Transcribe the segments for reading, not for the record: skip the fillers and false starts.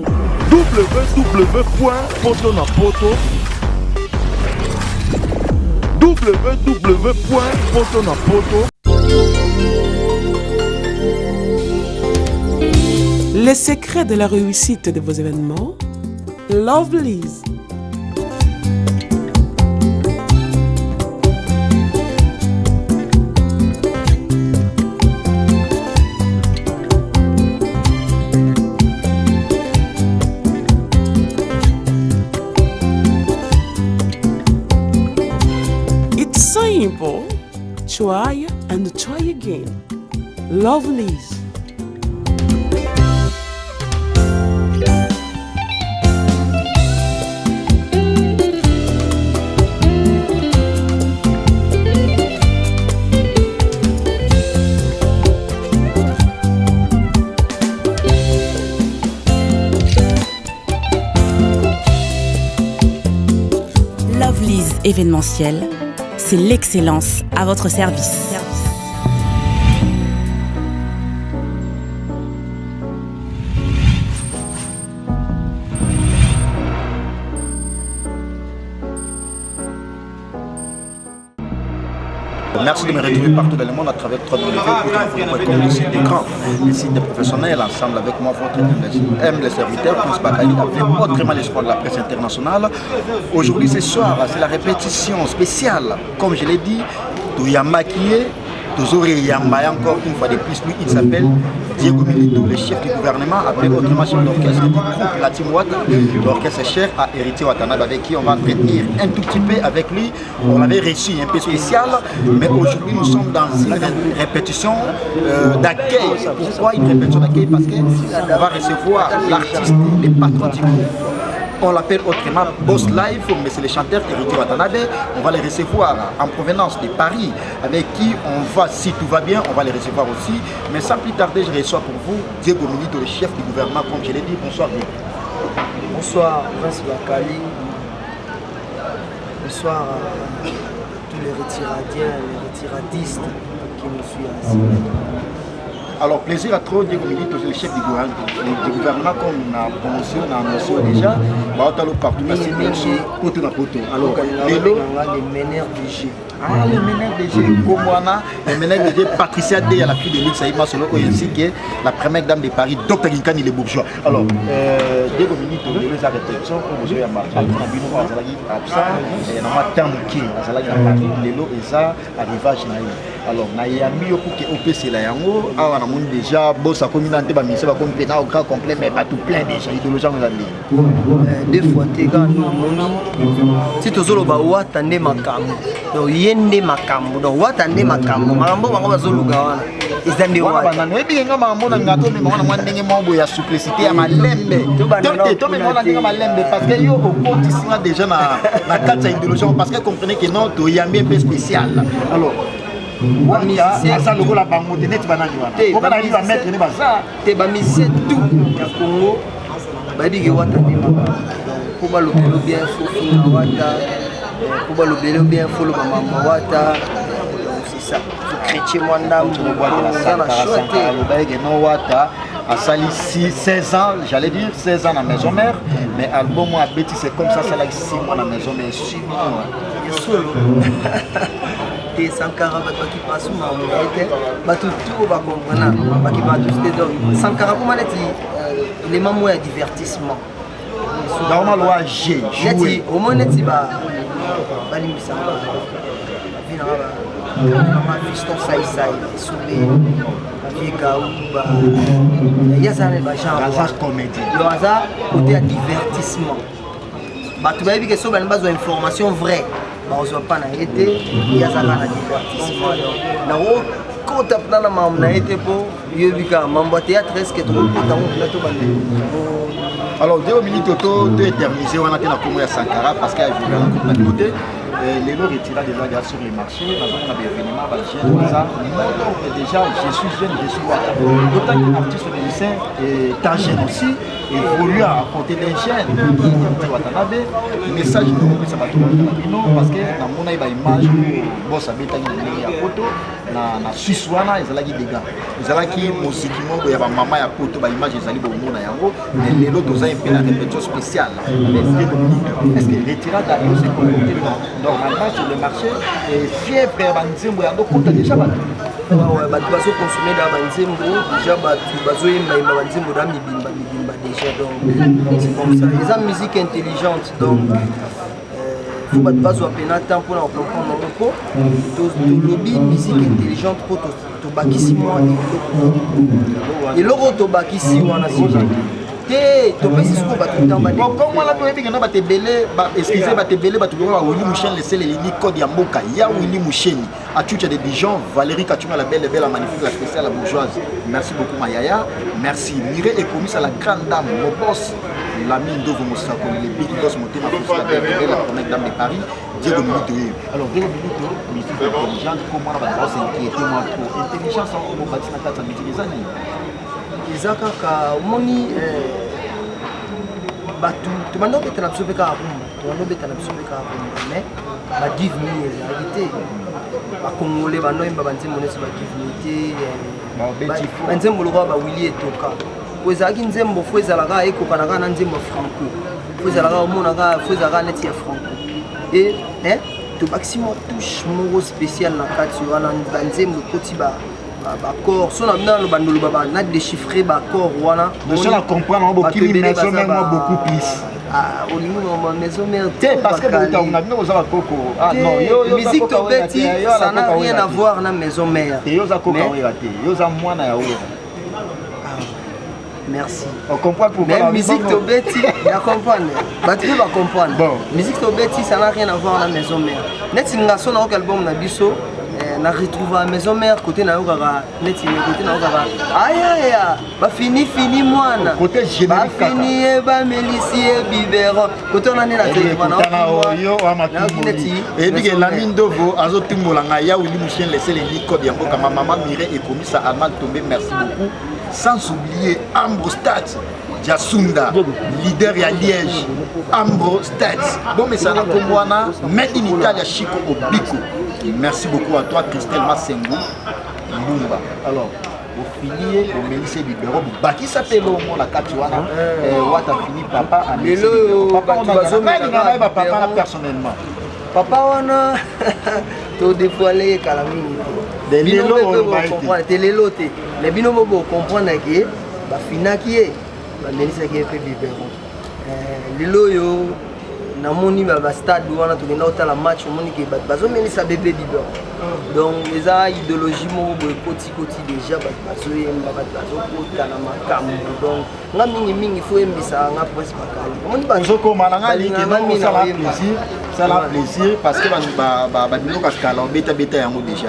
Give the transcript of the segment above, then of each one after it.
www.potonapoto www.potonapoto. Les secrets de la réussite de vos événements, Lovelyz. It's simple. Try and try again. Lovelyz. Lovelyz événementiel, c'est l'excellence à votre service. Merci de me retrouver partout dans le monde à travers www.potonapoto.com, le site d'écran, le site des professionnels, ensemble avec moi, votre humble serviteur, Prince Bakali, appelé autrement l'espoir de la presse internationale. Aujourd'hui, ce soir, c'est la répétition spéciale. Comme je l'ai dit, tout y a maquillé, toujours il y a encore une fois de plus. Lui, il s'appelle Diego Milito, le chef du gouvernement, appelé autrement chef d'orchestre du groupe La Team Wata, l'orchestre cher à Héritier Watanabe, avec qui on va entretenir un tout petit peu avec lui. On avait reçu un peu spécial, mais aujourd'hui nous sommes dans une répétition d'accueil. Pourquoi une répétition d'accueil? Parce qu'on va recevoir l'artiste, le patron du groupe. On l'appelle autrement Boss Live, mais c'est le chanteur Héritier Watanabe. On va les recevoir en provenance de Paris, avec qui on va, si tout va bien, on va les recevoir aussi. Mais sans plus tarder, je reçois pour vous Diego Milito, le chef du gouvernement, comme je l'ai dit. Bonsoir. Bonsoir Prince Bakali. Bonsoir à tous les retiradiens, les retiradistes qui nous suivent ici. Alors, plaisir à trop, Diego Milito, le chef du gouvernement, comme on a prononcé, on a annoncé déjà. Partout, merci Poto na Poto. Alors, les meneurs du G. Ah, les meneurs de G, Komwana, les meneurs de G, Patricia D, la fille de Luc Saïma Solo, ainsi que la première dame de Paris, Dr. Ginkani, les bourgeois. Alors, Diego Milito, les répétitions, pour vous avez marqué, Albino, Azalagi, Absa, et on a Tamuki, Azalagi, Paris, Lelo, et ça, arrivage naïf. Alors, Nayami, au PC, la Yango, on a déjà, Bossa, comme il a été mis, ça va comme pénal au grand complet, mais pas tout plein déjà, idéologie, on a dit. Des fois, t'es gars, nous, si tu as watande makambo, donc yende makambo, donc watande makambo, makambo, makambo, zoluga, izande wa. Et bien, on a mon gâteau, mais on a moins de membre, il y a supplicité à ma lembe. Toi, mais on a dit à ma lembe, parce que yo, au compte ici, déjà, na carte idéologie, parce que comprenez que non, tu y a un peu spécial. Alors, ça le la banque de net banane. On va arriver à mettre les bazar. T'es ba misé tout. Ya Congo, ba dit que watande makambo. Pour ba lobelo bien fou na wata. Pour ba lobelo bien fou le maman wata. C'est ça. Chrétien Mwandam, on voit la chouette. Le bague non wata. À Sali 16 ans, j'allais dire 16 ans dans la maison mère, mais album moi Betty c'est comme ça, c'est là 6 mois dans la maison mère, 6 mois. Et Sankara qui passe ma tout va comprendre qui va tous donc Sankara pour moi les mamans est divertissement normalement loi G jouer au moins net ba limisa ma fiston sai soubé vie kaouba ya ça les genre comédie le hasard côté divertissement ba tu vas dire que so ba besoin d'information vraie. On ne pas été, il y a un divertissement. Quand tu as été pour théâtre, est-ce que tu as alors, Diego Milito, tu es éternisé, on a été dans le Sankara parce qu'il y a un côté. les lots retirés déjà sur les marchés, dans un événement, déjà, je suis jeune, je suis Wata. Autant qu'artiste musicien, étant jeune aussi, évolue à côté d'un jeune. Le message de ça va tout parce que dans mon image, boss habite à Poto, na Suisse wana ezalaki dégâts. Ezalaki musique moko ya ba mama ya Poto ba image ezali bomona yango, mais les lots doza un peu la répétition spéciale. Est-ce que retirade à eux c'est comporté normalement sur le marché et fièvre ya banzembo ya ndo kota déjà ba ouais ba bazo consommer da banzembo déjà ba bazo yemba banzembo da mibimba déjà donc c'est comme ça. Les musique intelligente donc faut pas bazo apena temps pour comprendre mon to lobby musique intelligente pour to bakisi moi et logo to bakisi wana si to pesi siko ba tout temps ba comme moi là to ebinga na ba tebele ba excusez ba tebele ba tuloka Willy Mouchen laisser les lignes code ya mboka ya Willy Mouchen à Tucha de Dijon Valérie Katunga la belle magnifique la spéciale la bourgeoise merci beaucoup Mayaya merci Mire et commis à la grande dame mon boss la mine de Vomosako les big boss monté ma fille la belle la première dame de Paris Diego Minuto alors Diego Minuto musique intelligente comment on va s'inquiéter moi trop intelligence on va bâtir la carte à maîtriser ça ezaka ka moni batu tumando betana biso beka rumba tumando betana biso beka rumba mais ba give me ezalite ba congolais bando imba banzembo nesi ba give me te banzembo lokwa ba Willy etoka po ezalaki nzembo fo ezalaka ekokanaka na nzembo franco fo ezalaka omonaka fo ezalaka neti ya franco et tobakisi mwa touche moko spécial na kati wana banzembo ekoti corps son amena le bandolo baba na déchiffrer ba corps wana je la comprendre beaucoup maison même beaucoup plus au niveau de maison mère parce que on a bien aux coco ah non yo musique to beti ça n'a rien à voir na maison mère yo za coco raté yo za mwana ya oyo merci on comprend pourquoi mais musique to beti ya comprendre ba tu vas comprendre bon musique to beti ça n'a rien à voir na maison mère net singa son au album na biso na retrouver à maison mère côté na yokaka neti côté na yokaka aya ba fini mwana côté générique ba fini ba melicie biberon côté on a na téléphone na yo amatumoli et puis la mine dovo azotumbola nga ya Willy Mouchen laisser les code ya mboka maman Mire et commis ça Armand Tombé merci beaucoup sans oublier Ambro Stats Jasunda, leader à Liège, Ambro Stats. Bon, mais ça n'a pas moi, mais in Italie, Chico Obico. Merci beaucoup à toi, Christelle Massengo. Lumba. Alors, au filier, au Mélissé Bibero, Baki s'appelle au monde la Katuana. What a fini, papa, à Mélissé. Papa, on a papa personnellement. Papa, on a tout dévoilé, Calamine. Les binomes, les binomes comprennent que la finale qui est. Melissa qui est fait biberon. Lelo yo na moni ba stade wana to kenda otala match moni ke bazo Melissa bébé biberon. Donc les idéologie mo boy koti déjà bazo yemba bazo kota na makambo. Donc nga mingi faut embisa nga presse bakali. Moni banzo ko malanga li ke no ça la plaisir parce que ba bino ka skala beta yango déjà.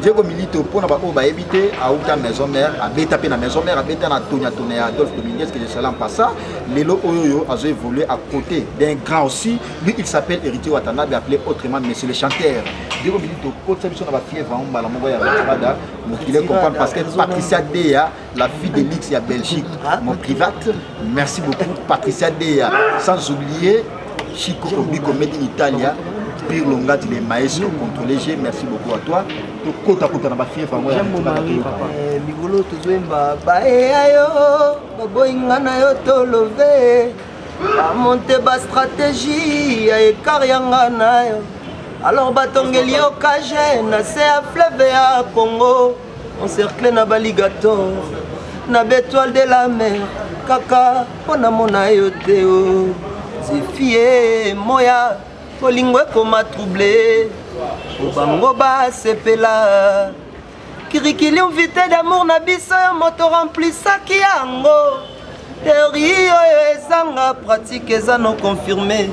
Diego Milito pour na éviter à outa maison mère à beta na maison mère à beta na Tonia Adolphe Dominguez qui est salam passa les lo oyo a évolué à côté d'un grand aussi lui il s'appelle Héritier Watanabe appelé autrement monsieur le chanteur Diego Milito côté ça na ba fièvre en bala mo ya Rada donc il est comprendre parce que Patricia Dea la fille de Lix à Belgique mon private merci beaucoup Patricia Dea sans oublier Chico Obico Made in Italia Pire Longat les maestros contrôlés merci beaucoup à toi kota na ba fièvre moi Migolo tozwemba baeayo baboingana yo tolove monter ba stratégie ya ekar yanga nayo alors batongeli yo kage na se a fleuve ya Congo encerclé na baligator na bétoile de la mer kaka pona mona yo teo zefie moya kolingwe koma troublé obango ba sepela kirikili invité d'amour na biso yo moto remplissaki yango théorie oyo ezanga pratique eza non confirmé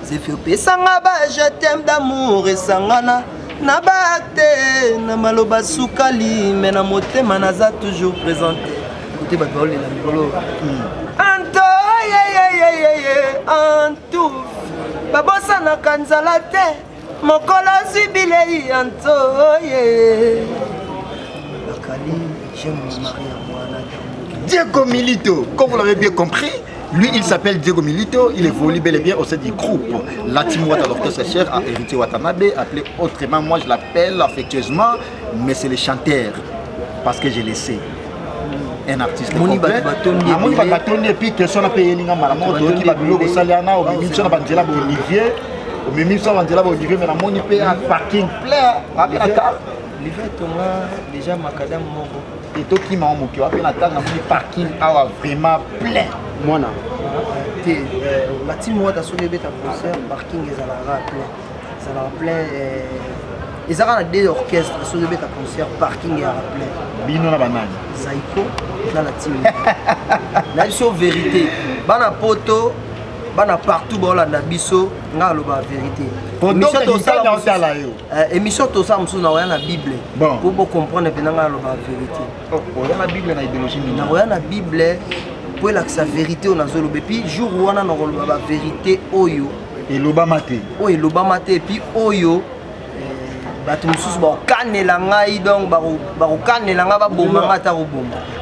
zefi opesanga ba je t'aime d'amour esangana na bakte na maloba sukali me na motema naza toujours présenté côté bato baolela mikolo anto antu babosanaka nzala te mokolo zwi bilei antoye bakali j'aime Maria mwana Diego Milito comme vous l'avez bien compris lui il s'appelle Diego Milito il évolue bel et bien au sein du groupe la team Wata l'orchestre cher à Héritier Watanabe appelé autrement moi je l'appelle affectueusement mais c'est le chanteur parce que je le sais un artiste complet Moni Batondi et puis question na payer ninga malamoto qui va biloko saliana au mimi sur banzela ba Olivier au mimi sur banzela ba Olivier mais na moni pe à parking plein à car livet tonga déjà macadam moko et to qui m'a moqué wa pe na tanga moni parking awa vraiment plein mona te la team Wata soulebe ta concert parking ezala plein ezala na deux orchestres soulebe ta concert parking ya plein bino na banani Zaiko dans la team. La biso vérité. Bana poto, bana partout bolanda biso nga loba vérité. Émission to ça musu na na Bible. Pour comprendre bien nga loba vérité. Oh, la Bible na idéologie ni. Na na Bible pour la sa vérité on azolo puis jour wana na loba vérité oyo et loba maté. Oyo loba maté puis oyo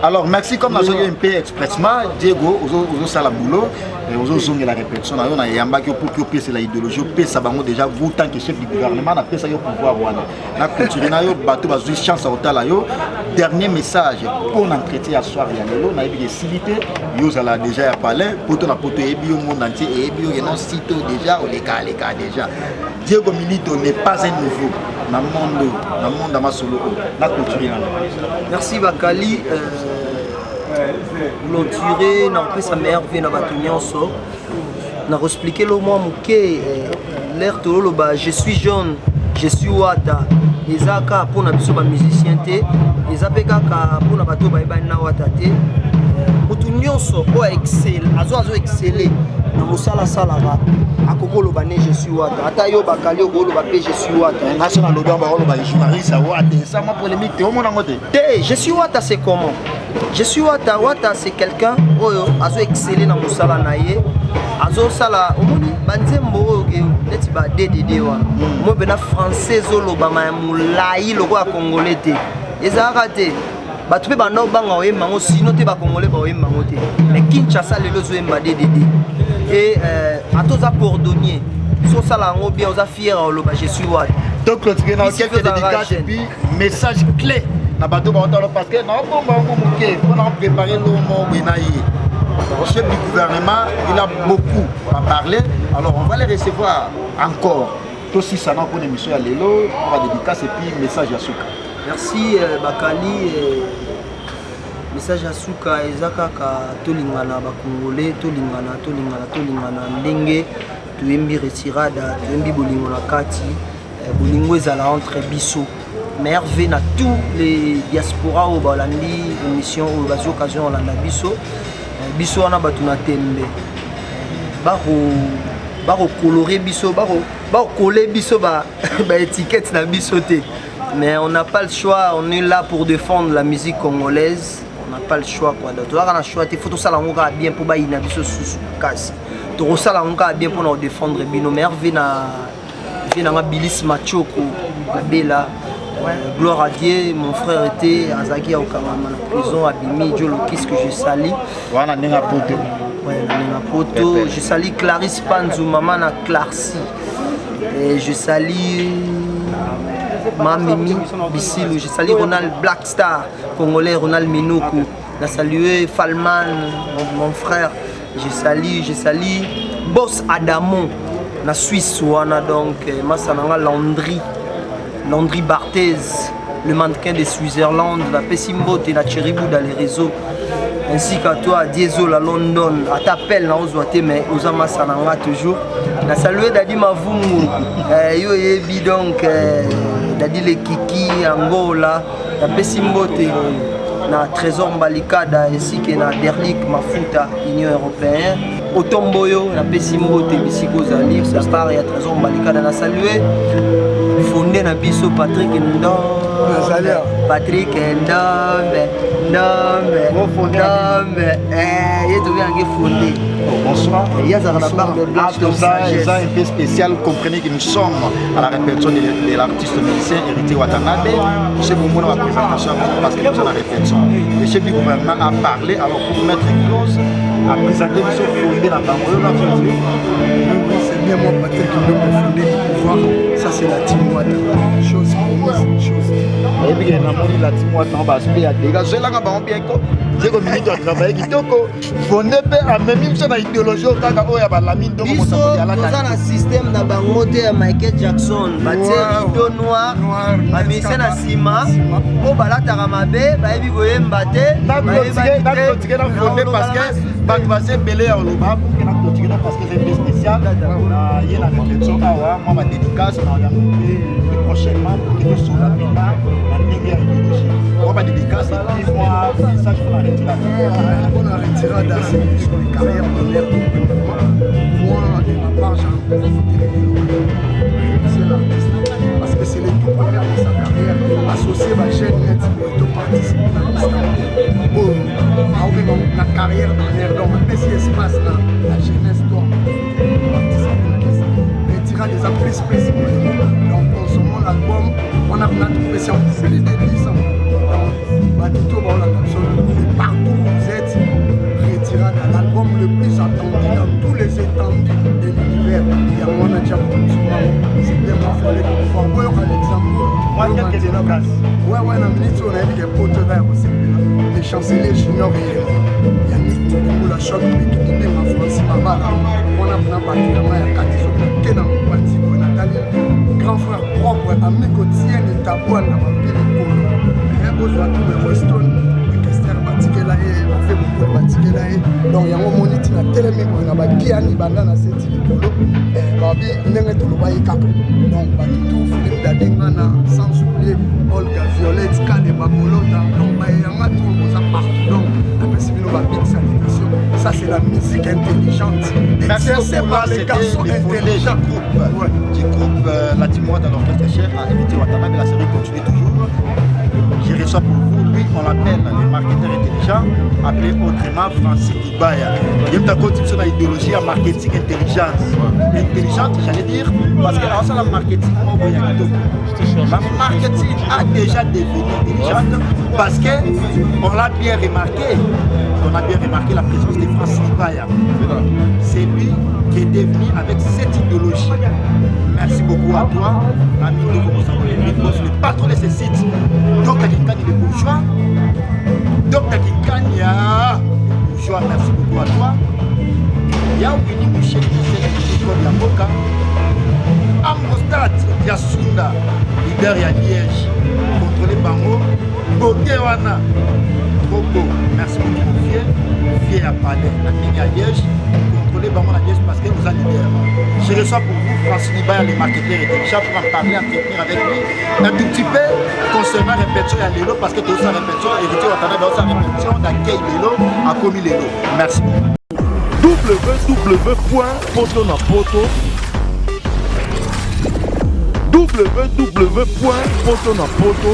alors merci comme nous avons un peu expressement Diego aux sala boulot et aux autres la répétition on a yamba qui pour que c'est la idéologie pe ça bango déjà vous tant que chef du gouvernement na pe ça yo pouvoir wana na culture na yo bato ba chance à la yo dernier message pour l'entretien à soir ya lelo na yebi silité yo sala déjà ya palais pour ton poto ebi au monde entier et ebi yo non sito déjà au les cas déjà Diego Milito n'est pas un nouveau dans le monde dans solo la culture. Merci Bakali clôturer na pe sa mère vient na batunyoso na expliquer le moi muke l'air tolo ba je suis jeune je suis Wata ezaka pour na biso ba musicien te ezapeka ka pour na bato ba na Wata te mutunyoso o excel azo exceller na musala sala ba akokolo bané je suis Wata ata yo Bakali o golo ba pe je suis Wata national loba ba lo ba journaliste Wata ça ma polémique te o mona ngote te je suis Wata c'est comment je suis Wata c'est quelqu'un oyo azo exceller na musala na ye azo sala omoni banzembo oyo neti ba DDD wa mo bena français zolo ba ma mulai loko ya congolais te ezaka te batu pe bana banga oyemba ngo sino te ba congolais ba oyemba ngo te mais Kinshasa lelo zo yemba DDD et atoza cordonnier so sala ngo bien oza fier au loba je suis Wata donc le truc na quelques dédicaces et puis message clé na bato ba otalo parce que na bomba ngo muke on a préparé le mot benayi le chef du gouvernement il a beaucoup à parler alors on va les recevoir encore tout si ça n'a pas d'émission à l'élo on va dédicace et puis message à Souka merci Bakali message à Souka ezaka ka tolingana ba congolais tolingana ndenge tuyembi retirada tuyembi bolingo na kati bolingo ezala entre biso merveille na tous les diaspora au balandi émission au bas occasion olanda biso biso wana batu na tembe baro colorer biso baro coller biso ba étiquette na biso te Mais on n'a pas le choix, on est là pour défendre la musique congolaise. On n'a pas le choix quoi. Donc, on a le choix, il faut tout ça bien pour bailler na biso sous casse. Tout ça bien pour nous défendre Bino Merve na Bilis Machoko, la Bella. Gloire à Dieu, mon frère était à Zaki au Kamama, en prison, à Bimi, Dieu le kiss que je salis. Voilà, Nenga Poto. Ouais, Nenga Poto. Je salis Clarisse Panzou, maman na Clarcy. Et je salis Mamimi Bissilo. Je salis Ronald Blackstar, congolais Ronald Minoukou. Je salué Falman, mon frère. Je salis Boss Adamon, na Suisse, wana donc, Massananga Landry Barthez, le mannequin de Switzerland, la Pessimbote et la Cheribou dans les réseaux, ainsi qu'à toi, Diesel à London, à t'appel, mais aux Amasananga toujours. La salué Dadi Mavungu, yo yebi donc, Dadi le Kiki, Angola, la Pessimbote, na Trésor Mbalikada, ainsi que na Derlik Mafuta, Union Européenne. Otomboyo, la Pessimbote, Bissiko Zali, ça part et à Trésor Mbalikada, la salué. Fondé na biso Patrick Ndombe, Patrick Ndombe, il est devenu fondé. Bonsoir. Il y a la barbe blanche de sagesse. Un peu spécial, comprenez que nous sommes à la répétition de l'artiste musicien Héritier Watanabe. C'est pour moi la présentation parce que nous sommes à la répétition. Le chef du gouvernement a parlé, alors pour mettre une clause, a présenté M. Fondé dans la banque. C'est bien moi, Patrick, qui veut fonder le pouvoir. Ça, c'est la team Wata. Chose promise, chose. Et puis, il y a la team Wata en bas. Il y a des gars, je l'ai bien. J'ai comme ministre de travail qui fondé à même idéologie au Kaka Oya Balamine. Biso, nous avons un système de bangote à Michael Jackson. Bâtir rideau noir, bâtir na sima. Au Balataramabe, baïbi goyem bâté. Parce que Bakvase Belé à Oluba, parce que c'est spécial. Il y a la réflexion à moi, ma dédicace, prochainement pour que je sois là, on va dédicace et puis moi, message pour la retirade. On a retiré sur les carrières de l'air. Moi, de ma part, j'ai c'est l'artiste. Parce que c'est les tout premiers de sa carrière. Associé à la chaîne net, il doit participer à la carrière de l'air. Donc, un petit espace là, la jeunesse doit participer. Retirade des appréciés. Donc, en ce moment, l'album, on a une pression plus de 10 ans. Et partout où vous êtes, Retirade à l'album le plus attendu dans tous les étendues de l'univers. Il y a mon adja c'est bien moi faire les pouvoirs. Ouais, à l'exemple. Ouais, la minute on a dit que pour te faire aussi. Les chanceliers juniors et Yannick Toubou, la choc, mais qui dit ma France, ma balle. On a pris un bâti, il y a 4 jours, qui est dans mon bâti, Nathalie, grand frère propre, ami quotidien et tabouane dans ma ville. Besoin de Weston, Kester Batikela et on fait beaucoup de Batikela et donc il y a un moment qui n'a tellement mis pour la Guiani Bandana cette île. Babi n'est tout le bail cap. Donc tout Philippe Dadengana sans oublier Olga Violette, Kane Babolota. Donc il y a un tout ça partout. Donc après c'est une big salutation. Ça c'est la musique intelligente. Exercée par les garçons intelligents. Du groupe La Team Wata dans l'orchestre chef a invité Watanabe, la série continue toujours. Je reçois pour vous, lui, on l'appelle le marketeur intelligent, appelé autrement Francis Dubaya. Il y a une conception d'idéologie à marketing intelligence. Intelligente, j'allais dire, parce que alors ça, la marketing, la marketing a déjà devenu intelligente parce qu'on l'a bien remarqué. On a bien remarqué la présence de Francis Dubaya. C'est lui qui est devenu avec cette idéologie. Merci beaucoup à toi, ami de le patron de ce site. Donc, il est bourgeois. Donc, il bourgeois, merci beaucoup à toi. Il y a Winnie Michel qui est Boka. Amrostad, Yasunda, leader à Liège, contrôlé Bango. Bokewana, Bobo, merci beaucoup, fier à Palais, à Liège. À Liège parce que nous a leader. Je reçois pour vous Francis Dubaya, le marketeur intelligent, pour en parler, entretenir avec lui un tout petit peu concernant la répétition à Lélo parce que tout ça répétition, Héritier Watanabe dans sa répétition d'accueil Lélo a commis Lélo. Merci. www.potonapoto www.potonapoto